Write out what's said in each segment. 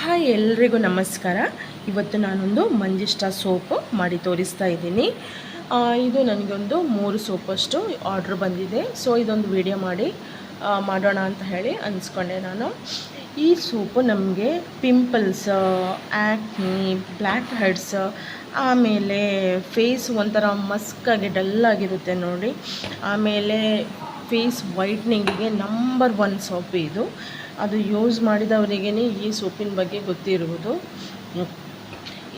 Hi ಎಲ್ರಿಗೂ ನಮಸ್ಕಾರ. ಇವತ್ತು ನಾನೊಂದು ಮಂಜಿಷ್ಟ ಸೋಪು ಮಾಡಿ ತೋರಿಸ್ತಾ ಇದ್ದೀನಿ. ಇದು ನನಗೊಂದು 3 ಸೋಪಷ್ಟು ಆರ್ಡ್ರ್ ಬಂದಿದೆ. ಸೊ ಇದೊಂದು ವಿಡಿಯೋ ಮಾಡೋಣ ಅಂತ ಹೇಳಿ ಅನಿಸ್ಕೊಂಡೆ ನಾನು. ಈ ಸೋಪು ನಮಗೆ ಪಿಂಪಲ್ಸ್, ಆ್ಯಕ್ನಿ, ಬ್ಲ್ಯಾಕ್ ಹೆಡ್ಸ್, ಆಮೇಲೆ ಫೇಸ್ ಒಂಥರ ಮಸ್ಕಾಗಿ ಡಲ್ಲಾಗಿರುತ್ತೆ ನೋಡಿ, ಆಮೇಲೆ ಫೇಸ್ ವೈಟ್ನಿಂಗಿಗೆ ನಂಬರ್ 1 ಸೋಪು ಇದು. ಅದು ಯೂಸ್ ಮಾಡಿದವರಿಗೇ ಈ ಸೋಪಿನ ಬಗ್ಗೆ ಗೊತ್ತಿರುವುದು.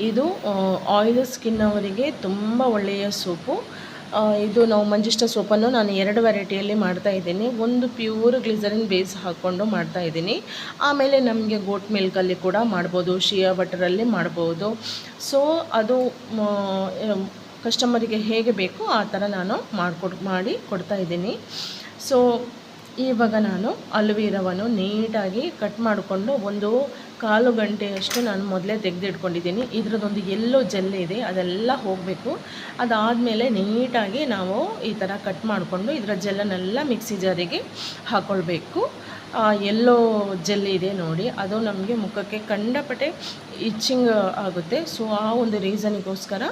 ಇದು ಆಯಿಲ್ ಸ್ಕಿನ್ ಅವರಿಗೆ ತುಂಬ ಒಳ್ಳೆಯ ಸೋಪು. ಇದು ನಾವು ಮಂಜಿಷ್ಟ ಸೋಪನ್ನು ನಾನು 2 ವೆರೈಟಿಯಲ್ಲಿ ಮಾಡ್ತಾಯಿದ್ದೀನಿ. ಒಂದು ಪ್ಯೂರ್ ಗ್ಲಿಸರಿನ್ ಬೇಸ್ ಹಾಕ್ಕೊಂಡು ಮಾಡ್ತಾಯಿದ್ದೀನಿ. ಆಮೇಲೆ ನಮಗೆ ಗೋಟ್ ಮಿಲ್ಕಲ್ಲಿ ಕೂಡ ಮಾಡ್ಬೋದು, ಶಿಯಾ ಬಟರಲ್ಲಿ ಮಾಡ್ಬೋದು. ಸೊ ಅದು ಕಸ್ಟಮರಿಗೆ ಹೇಗೆ ಬೇಕೋ ಆ ಥರ ನಾನು ಮಾಡಿ ಕೊಡ್ತಾಯಿದ್ದೀನಿ. ಸೊ ಇವಾಗ ನಾನು ಅಲೋವೆರಾವನ್ನು ನೀಟಾಗಿ ಕಟ್ ಮಾಡಿಕೊಂಡು 1/4 ಗಂಟೆಯಷ್ಟು ನಾನು ಮೊದಲೇ ತೆಗೆದಿಟ್ಕೊಂಡಿದ್ದೀನಿ. ಇದರದೊಂದು ಎಲ್ಲೋ ಜೆಲ್ ಇದೆ, ಅದೆಲ್ಲ ಹೋಗಬೇಕು. ಅದಾದಮೇಲೆ ನೀಟಾಗಿ ನಾವು ಈ ಥರ ಕಟ್ ಮಾಡಿಕೊಂಡು ಇದರ ಜೆಲ್ಲನ್ನೆಲ್ಲ ಮಿಕ್ಸಿ ಜಾರಿಗೆ ಹಾಕ್ಕೊಳ್ಬೇಕು. ಎಲ್ಲೋ ಜೆಲ್ ಇದೆ ನೋಡಿ, ಅದು ನಮಗೆ ಮುಖಕ್ಕೆ ಕಂಡಪಟ್ಟೆ ಇಚ್ಚಿಂಗ್ ಆಗುತ್ತೆ. ಸೊ ಆ ಒಂದು ರೀಸನಿಗೋಸ್ಕರ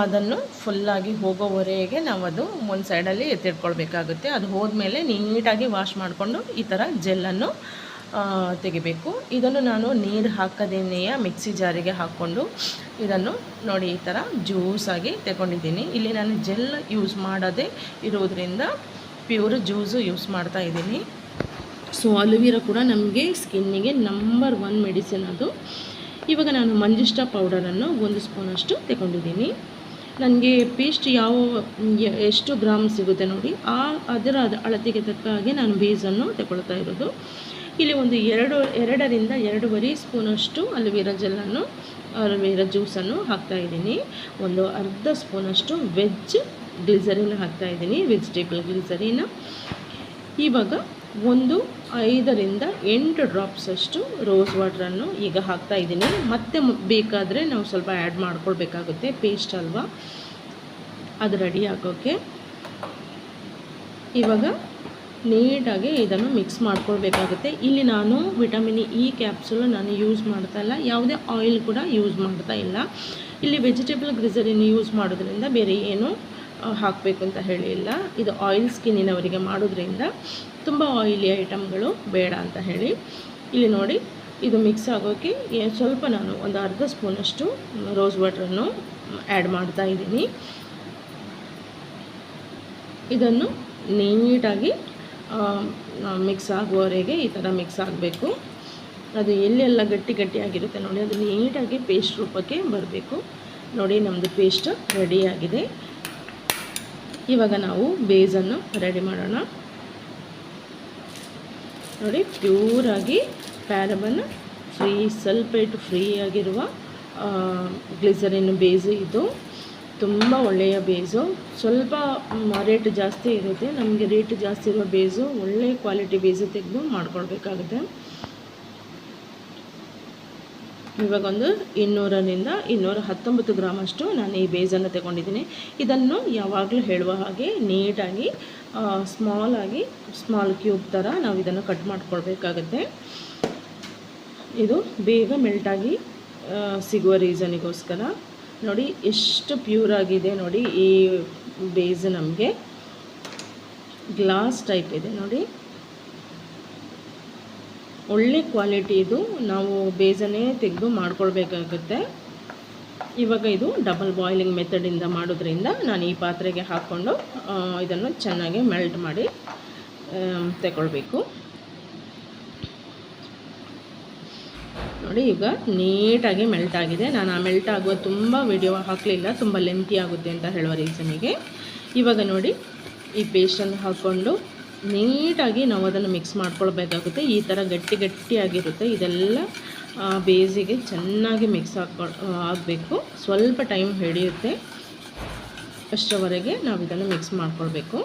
ಅದನ್ನು ಫುಲ್ಲಾಗಿ ಹೋಗೋವರೆಗೆ ನಾವು ಅದು ಒಂದು ಸೈಡಲ್ಲಿ ಎತ್ತಿಟ್ಕೊಳ್ಬೇಕಾಗುತ್ತೆ. ಅದು ಹೋದ್ಮೇಲೆ ನೀಟಾಗಿ ವಾಶ್ ಮಾಡಿಕೊಂಡು ಈ ಥರ ಜೆಲ್ಲನ್ನು ತೆಗಿಬೇಕು. ಇದನ್ನು ನಾನು ನೀರು ಹಾಕದೇನೆ ಮಿಕ್ಸಿ ಜಾರಿಗೆ ಹಾಕ್ಕೊಂಡು ಇದನ್ನು ನೋಡಿ ಈ ಥರ ಜ್ಯೂಸಾಗಿ ತಗೊಂಡಿದ್ದೀನಿ. ಇಲ್ಲಿ ನಾನು ಜೆಲ್ ಯೂಸ್ ಮಾಡೋದೇ ಇರೋದ್ರಿಂದ ಪ್ಯೂರ್ ಜ್ಯೂಸು ಯೂಸ್ ಮಾಡ್ತಾ ಇದ್ದೀನಿ. ಸೊ ಅಲೋವೆರಾ ಕೂಡ ನಮಗೆ ಸ್ಕಿನ್ನಿಗೆ ನಂಬರ್ 1 ಮೆಡಿಸಿನ್ ಅದು. ಇವಾಗ ನಾನು ಮಂಜಿಷ್ಟ ಪೌಡರನ್ನು 1 ಸ್ಪೂನಷ್ಟು ತಗೊಂಡಿದ್ದೀನಿ. ನನಗೆ ಪೇಸ್ಟ್ ಎಷ್ಟು ಗ್ರಾಮ್ ಸಿಗುತ್ತೆ ನೋಡಿ, ಅದರ ಅಳತೆಗೆ ತಕ್ಕ ಹಾಗೆ ನಾನು ಬೇಸನ್ನು ತಗೊಳ್ತಾ ಇರೋದು. ಇಲ್ಲಿ ಒಂದು 2ರಿಂದ 2.5 ಸ್ಪೂನಷ್ಟು ಅಲೋವೆರಾ ಅಲೋವೆರಾ ಜ್ಯೂಸನ್ನು ಹಾಕ್ತಾಯಿದ್ದೀನಿ. ಒಂದು ಅರ್ಧ ಸ್ಪೂನಷ್ಟು ವೆಜ್ ಗ್ಲಿಸರಿನ್ ಹಾಕ್ತಾಯಿದ್ದೀನಿ, ವೆಜಿಟೇಬಲ್ ಗ್ಲಿಸರಿನ್. ಇವಾಗ 5ರಿಂದ 8 ಡ್ರಾಪ್ಸಷ್ಟು ರೋಸ್ ವಾಟ್ರನ್ನು ಈಗ ಹಾಕ್ತಾಯಿದ್ದೀನಿ. ಮತ್ತೆ ಬೇಕಾದರೆ ನಾವು ಸ್ವಲ್ಪ ಆ್ಯಡ್ ಮಾಡ್ಕೊಳ್ಬೇಕಾಗುತ್ತೆ, ಪೇಸ್ಟ್ ಅಲ್ವಾ, ಅದು ರೆಡಿ ಆಗೋಕ್ಕೆ. ಇವಾಗ ನೀಟಾಗಿ ಇದನ್ನು ಮಿಕ್ಸ್ ಮಾಡ್ಕೊಳ್ಬೇಕಾಗುತ್ತೆ. ಇಲ್ಲಿ ನಾನು ವಿಟಮಿನ್ ಇ ಕ್ಯಾಪ್ಸೂಲು ನಾನು ಯೂಸ್ ಮಾಡ್ತಾ ಇಲ್ಲ, ಯಾವುದೇ ಆಯಿಲ್ ಕೂಡ ಯೂಸ್ ಮಾಡ್ತಾ ಇಲ್ಲ. ಇಲ್ಲಿ ವೆಜಿಟೇಬಲ್ ಗ್ಲಿಸರಿನ್ ಯೂಸ್ ಮಾಡೋದ್ರಿಂದ ಬೇರೆ ಏನು ಹಾಕಬೇಕು ಅಂತ ಹೇಳಿಲ್ಲ. ಇದು ಆಯಿಲ್ ಸ್ಕಿನ್ನಿನವರಿಗೆ ಮಾಡೋದ್ರಿಂದ ತುಂಬ ಆಯಿಲಿ ಐಟಮ್ಗಳು ಬೇಡ ಅಂತ ಹೇಳಿ. ಇಲ್ಲಿ ನೋಡಿ, ಇದು ಮಿಕ್ಸ್ ಆಗೋಕ್ಕೆ ಸ್ವಲ್ಪ ನಾನು ಒಂದು ಅರ್ಧ ಸ್ಪೂನಷ್ಟು ರೋಸ್ ವಾಟ್ರನ್ನು ಆ್ಯಡ್ ಮಾಡ್ತಾ ಇದ್ದೀನಿ. ಇದನ್ನು ನೀಟಾಗಿ ಮಿಕ್ಸ್ ಆಗುವವರೆಗೆ ಈ ಥರ ಮಿಕ್ಸ್ ಆಗಬೇಕು. ಅದು ಎಲ್ಲೆಲ್ಲ ಗಟ್ಟಿಯಾಗಿರುತ್ತೆ ನೋಡಿ, ಅದು ನೀಟಾಗಿ ಪೇಸ್ಟ್ ರೂಪಕ್ಕೆ ಬರಬೇಕು. ನೋಡಿ, ನಮ್ಮದು ಪೇಸ್ಟ್ ರೆಡಿಯಾಗಿದೆ. ಇವಾಗ ನಾವು ಬೇಸನ್ನು ರೆಡಿ ಮಾಡೋಣ. ನೋಡಿ, ಪ್ಯೂರಾಗಿ ಪ್ಯಾರಬನ್ ಫ್ರೀ, ಸಲ್ಫೇಟ್ ಫ್ರೀ ಆಗಿರುವ ಗ್ಲಿಸರಿನ್ ಬೇಸು ಇದು. ತುಂಬ ಒಳ್ಳೆಯ ಬೇಸು. ಸ್ವಲ್ಪ ರೇಟ್ ಜಾಸ್ತಿ ಇರುತ್ತೆ, ನಮಗೆ ರೇಟ್ ಜಾಸ್ತಿ ಇರುವ ಬೇಸು, ಒಳ್ಳೆಯ ಕ್ವಾಲಿಟಿ ಬೇಸು ತೆಗೆದು ಮಾಡ್ಕೊಳ್ಬೇಕಾಗುತ್ತೆ. ಇವಾಗ ಒಂದು 200ರಿಂದ 219 ಗ್ರಾಮಷ್ಟು ನಾನು ಈ ಬೇಸನ್ನು ತಗೊಂಡಿದ್ದೀನಿ. ಇದನ್ನು ಯಾವಾಗಲೂ ಹೇಳುವ ಹಾಗೆ ನೀಟಾಗಿ ಸ್ಮಾಲ್ ಕ್ಯೂಬ್ ಥರ ನಾವು ಇದನ್ನು ಕಟ್ ಮಾಡ್ಕೊಳ್ಬೇಕಾಗತ್ತೆ. ಇದು ಬೇಗ ಮೆಲ್ಟಾಗಿ ಸಿಗುವ ರೀಸನಿಗೋಸ್ಕರ. ನೋಡಿ ಎಷ್ಟು ಪ್ಯೂರ್ ಆಗಿದೆ ನೋಡಿ, ಈ ಬೇಸ್ ನಮಗೆ ಗ್ಲಾಸ್ ಟೈಪ್ ಇದೆ ನೋಡಿ, ಒಳ್ಳೆ ಕ್ವಾಲಿಟಿ ಇದು. ನಾವು ಬೇಸನ್ನೇ ತೆಗೆದು ಮಾಡ್ಕೊಳ್ಬೇಕಾಗುತ್ತೆ. ಇವಾಗ ಇದು ಡಬಲ್ ಬಾಯ್ಲಿಂಗ್ ಮೆಥಡಿಂದ ಮಾಡೋದ್ರಿಂದ ನಾನು ಈ ಪಾತ್ರೆಗೆ ಹಾಕ್ಕೊಂಡು ಇದನ್ನು ಚೆನ್ನಾಗಿ ಮೆಲ್ಟ್ ಮಾಡಿ ತಗೊಳ್ಬೇಕು. ನೋಡಿ, ಈಗ ನೀಟಾಗಿ ಮೆಲ್ಟ್ ಆಗಿದೆ. ನಾನು ಆ ಮೆಲ್ಟ್ ಆಗುವ ತುಂಬ ವಿಡಿಯೋ ಹಾಕಲಿಲ್ಲ, ತುಂಬ ಲೆಂತಿ ಆಗುತ್ತೆ ಅಂತ ಹೇಳುವ ರೀಸನಿಗೆ. ಇವಾಗ ನೋಡಿ, ಈ ಪೇಸ್ಟನ್ನು ಹಾಕ್ಕೊಂಡು ನೀಟಾಗಿ ನಾವು ಅದನ್ನು ಮಿಕ್ಸ್ ಮಾಡ್ಕೊಳ್ಬೇಕಾಗುತ್ತೆ. ಈ ಥರ ಗಟ್ಟಿಯಾಗಿರುತ್ತೆ. ಇದೆಲ್ಲ ಬೇಸಿಗೆ ಚೆನ್ನಾಗಿ ಮಿಕ್ಸ್ ಆಗಬೇಕು. ಸ್ವಲ್ಪ ಟೈಮ್ ಹಿಡಿಯುತ್ತೆ, ಅಷ್ಟರವರೆಗೆ ನಾವು ಇದನ್ನು ಮಿಕ್ಸ್ ಮಾಡ್ಕೊಳ್ಬೇಕು.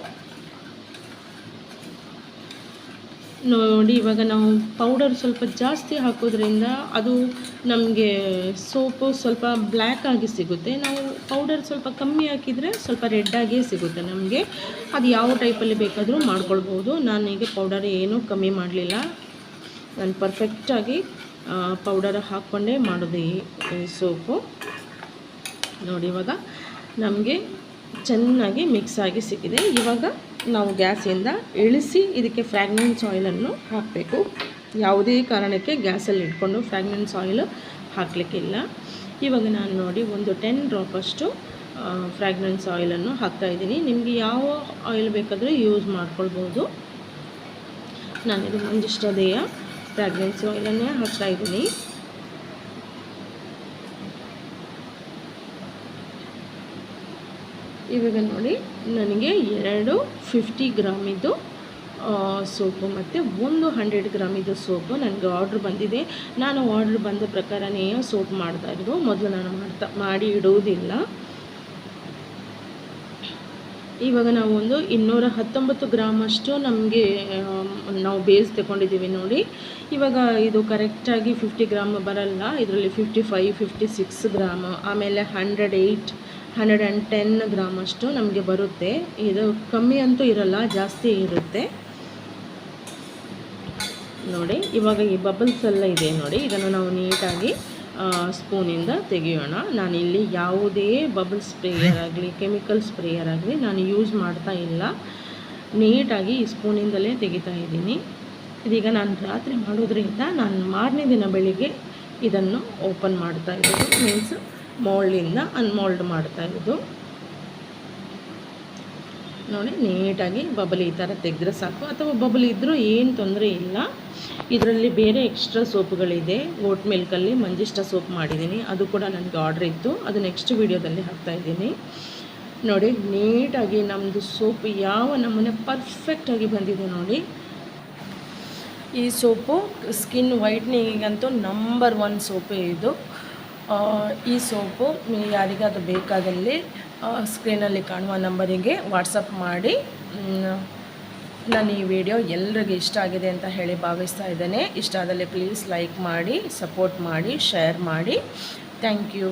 ನೋಡಿ, ಇವಾಗ ನಾವು ಪೌಡರ್ ಸ್ವಲ್ಪ ಜಾಸ್ತಿ ಹಾಕೋದ್ರಿಂದ ಅದು ನಮಗೆ ಸೋಪು ಸ್ವಲ್ಪ ಬ್ಲ್ಯಾಕ್ ಆಗಿ ಸಿಗುತ್ತೆ. ನಾವು ಪೌಡರ್ ಸ್ವಲ್ಪ ಕಮ್ಮಿ ಹಾಕಿದರೆ ಸ್ವಲ್ಪ ರೆಡ್ಡಾಗಿಯೇ ಸಿಗುತ್ತೆ ನಮಗೆ. ಅದು ಯಾವ ಟೈಪಲ್ಲಿ ಬೇಕಾದರೂ ಮಾಡ್ಕೊಳ್ಬೋದು. ನಾನೀಗ ಪೌಡರ್ ಏನೂ ಕಮ್ಮಿ ಮಾಡಲಿಲ್ಲ, ನಾನು ಪರ್ಫೆಕ್ಟಾಗಿ ಪೌಡರ್ ಹಾಕ್ಕೊಂಡೇ ಮಾಡೋದು ಈ ಸೋಪು. ನೋಡಿ ಇವಾಗ ನಮಗೆ ಚೆನ್ನಾಗಿ ಮಿಕ್ಸ್ ಆಗಿ ಸಿಕ್ಕಿದೆ. ಇವಾಗ ನಾವು ಗ್ಯಾಸಿಂದ ಇಳಿಸಿ ಇದಕ್ಕೆ ಫ್ರ್ಯಾಗ್ನೆನ್ಸ್ ಆಯಿಲನ್ನು ಹಾಕಬೇಕು. ಯಾವುದೇ ಕಾರಣಕ್ಕೆ ಗ್ಯಾಸಲ್ಲಿ ಇಟ್ಕೊಂಡು ಫ್ರ್ಯಾಗ್ನೆನ್ಸ್ ಆಯಿಲ್ ಹಾಕಲಿಕ್ಕಿಲ್ಲ. ಇವಾಗ ನಾನು ನೋಡಿ ಒಂದು 10 ಡ್ರಾಪಷ್ಟು ಫ್ರ್ಯಾಗ್ನೆನ್ಸ್ ಆಯಿಲನ್ನು ಹಾಕ್ತಾಯಿದ್ದೀನಿ. ನಿಮಗೆ ಯಾವ ಆಯಿಲ್ ಬೇಕಾದರೂ ಯೂಸ್ ಮಾಡ್ಕೊಳ್ಬೋದು. ನಾನಿದು ಮಂಜಿಷ್ಟತೆಯ ಫ್ರ್ಯಾಗ್ನೆನ್ಸ್ ಆಯಿಲನ್ನೇ ಹಾಕ್ತಾಯಿದ್ದೀನಿ. ಇವಾಗ ನೋಡಿ ನನಗೆ 2 50 ಗ್ರಾಮಿದ್ದು ಸೋಪು ಮತ್ತು 100 ಗ್ರಾಮಿದ್ದು ಸೋಪು ನನಗೆ ಆರ್ಡ್ರ್ ಬಂದಿದೆ. ನಾನು ಆರ್ಡ್ರ್ ಬಂದ ಪ್ರಕಾರನೇ ಸೋಪ್ ಮಾಡ್ತಾಯಿದ್ದು. ಮೊದಲು ನಾನು ಮಾಡಿ ಇಡುವುದಿಲ್ಲ. ಇವಾಗ ನಾವು ಒಂದು 219 ಗ್ರಾಮಷ್ಟು ನಮಗೆ ನಾವು ಬೇಸ್ ತಗೊಂಡಿದ್ದೀವಿ ನೋಡಿ. ಇವಾಗ ಇದು ಕರೆಕ್ಟಾಗಿ 50 ಗ್ರಾಮ್ ಬರಲ್ಲ, ಇದರಲ್ಲಿ 55 56 ಗ್ರಾಮ್, ಆಮೇಲೆ 110 ಗ್ರಾಮಷ್ಟು ನಮಗೆ ಬರುತ್ತೆ. ಇದು ಕಮ್ಮಿ ಅಂತೂ ಇರಲ್ಲ, ಜಾಸ್ತಿ ಇರುತ್ತೆ ನೋಡಿ. ಇವಾಗ ಈ ಬಬಲ್ಸ್ ಎಲ್ಲ ಇದೆ ನೋಡಿ, ಇದನ್ನು ನಾವು ನೀಟಾಗಿ ಸ್ಪೂನಿಂದ ತೆಗೆಯೋಣ. ನಾನಿಲ್ಲಿ ಯಾವುದೇ ಬಬಲ್ ಸ್ಪ್ರೇಯರ್ ಆಗಲಿ ಕೆಮಿಕಲ್ ಸ್ಪ್ರೇಯರ್ ಆಗಲಿ ನಾನು ಯೂಸ್ ಮಾಡ್ತಾ ಇಲ್ಲ. ನೀಟಾಗಿ ಈ ಸ್ಪೂನಿಂದಲೇ ತೆಗಿತಾ ಇದ್ದೀನಿ. ಇದೀಗ ನಾನು ರಾತ್ರಿ ಮಾಡೋದ್ರಿಂದ ನಾನು ಮಾರನೇ ದಿನ ಬೆಳಿಗ್ಗೆ ಇದನ್ನು ಓಪನ್ ಮಾಡ್ತಾ ಇರೋದು, ಮೀನ್ಸ್ ಮೋಲ್ಡಿಂದ ಅನ್ಮೋಲ್ಡ್ ಮಾಡ್ತಾ ಇರೋದು ನೋಡಿ. ನೀಟಾಗಿ ಬಬಲ್ ಈ ಥರ ತೆಗೆದ್ರೆ ಸಾಕು, ಅಥವಾ ಬಬಲ್ ಇದ್ದರೂ ಏನು ತೊಂದರೆ ಇಲ್ಲ. ಇದರಲ್ಲಿ ಬೇರೆ ಎಕ್ಸ್ಟ್ರಾ ಸೋಪುಗಳಿದೆ. ಓಟ್ ಮಿಲ್ಕಲ್ಲಿ ಮಂಜಿಷ್ಟ ಸೋಪ್ ಮಾಡಿದ್ದೀನಿ, ಅದು ಕೂಡ ನನಗೆ ಆರ್ಡ್ರ್ ಇತ್ತು, ಅದು ನೆಕ್ಸ್ಟ್ ವೀಡಿಯೋದಲ್ಲಿ ಹಾಕ್ತಾಯಿದ್ದೀನಿ ನೋಡಿ. ನೀಟಾಗಿ ನಮ್ಮದು ಸೋಪ್ ಯಾವ ನಮೂನೆ ಪರ್ಫೆಕ್ಟಾಗಿ ಬಂದಿದೆ ನೋಡಿ. ಈ ಸೋಪು ಸ್ಕಿನ್ ವೈಟ್ನಿಂಗಂತೂ ನಂಬರ್ 1 ಸೋಪು ಇದು. ಈ ಸೋಪು ಯಾರಿಗಾದರೂ ಬೇಕಾದಲ್ಲಿ ಸ್ಕ್ರೀನಲ್ಲಿ ಕಾಣುವ ನಂಬರಿಗೆ ವಾಟ್ಸಪ್ ಮಾಡಿ. ನಾನು ಈ ವಿಡಿಯೋ ಎಲ್ರಿಗೂ ಇಷ್ಟ ಆಗಿದೆ ಅಂತ ಹೇಳಿ ಭಾವಿಸ್ತಾ ಇದ್ದೇನೆ. ಇಷ್ಟ ಆದಲ್ಲಿ ಪ್ಲೀಸ್ ಲೈಕ್ ಮಾಡಿ, ಸಪೋರ್ಟ್ ಮಾಡಿ, ಶೇರ್ ಮಾಡಿ. Thank you.